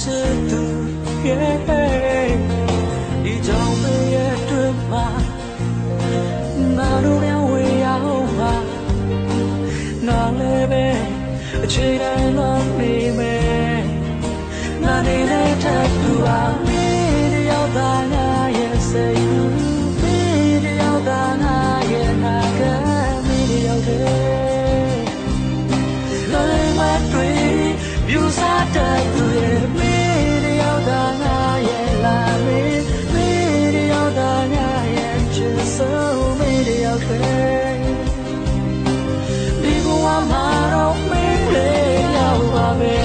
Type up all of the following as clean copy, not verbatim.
ချစ်သူရဲ့ဒီကြောင့်ပဲရဲ့တွေ့မှာငါတို့လည်းဝေးအောင်ပါငါလည်းပဲအချိန်တိုင်းလုံးနေမယ်ငါနေလည်းထပ်တူအောင်မင်းတယောက်သားငါရဲ့စိတ်မင်းတယောက်သားငါရဲ့နာကမင်းတယောက်တည်းလည်းမတွေ့ပြူစားတဲ့သူရဲ့မင်းတယောက်သားငါရဲ့လာမင်းမင်းတယောက်သားငါရဲ့ချစ်ဆုံးမင်းတယောက်တည်းဒီဘဝမှာတော့မင်းလေးရောက်ပါပဲ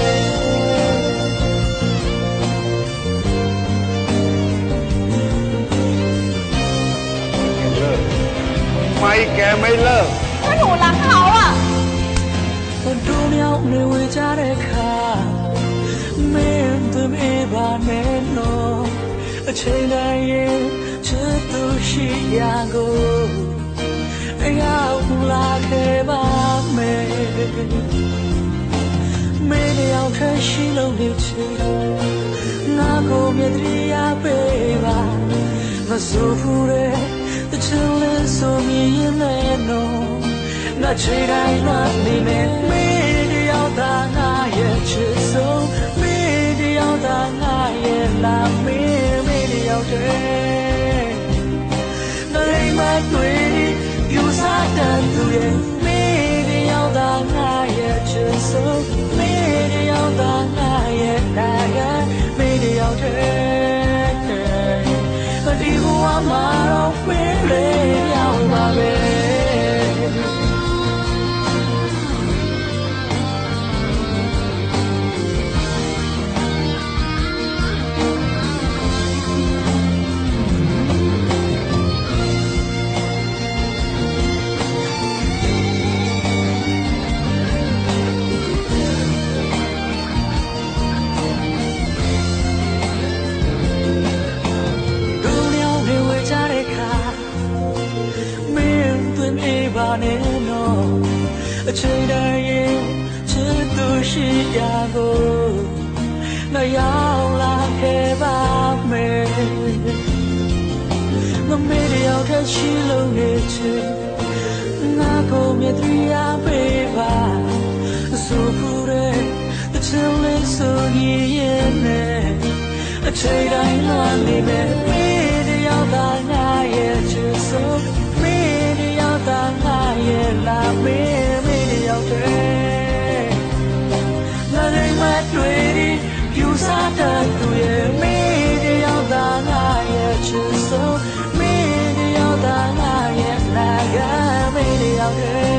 ไม่แกไม่เลิกก็หนูรักเขาอ่ะคนดูเนี้ยในวิจารณ์ค่ะไม่ต้องมีบ้านแน่นอนเช่นไรจะต้องชี้ยากูอยากลาแค่บ้านไม่ได้เอาแค่ชีลงดิฉันน่าก็มีตรียาไปบ้านมาสู้ผู้เร่แต่ฉันเล่นสู้มีเล่นน้องน่าใจได้น่าไม่แม่ไม่ได้เอาตาหน้าเย็นชิดสูงไม่ได้เอาตาหน้าเย็นลาไม่ได้เอาเธอในมาด้วยอยู่ซาดันตัวเองไม่ได้เอาตาหน้าเย็นชิดสูงไม่ได้เอาตาหน้าเย็นตากันไม่ได้เอาเธอดีกว่ามาเราไม่เลยเอามาเป็นအချိန်တိုင်းချစ်သူရှိရာကိုငါရောက်လာခဲ့ပါမယ်ငါမေးရောက်တဲ့ရှိလုံးနဲ့ချစ်ငါကိုမြတ်တရားပေးပါဆိုဖို့တဲ့တချင်လေးဆိုရင်နဲ့အချိန်တိုင်းလာနေမယ်မေးရောက်တာငါရဲ့ချစ်ဆုံးမေးရောက်တာငါရဲ့လာမေးရောက်တယ်ငါတွေမတွေ့ပြူစားတဲ့သူရဲ့မင်းတယောက်သားငါရဲ့ချစ်ဆုံးမင်းတယောက်သားငါရဲ့နာကမင်းတယောက်တည်း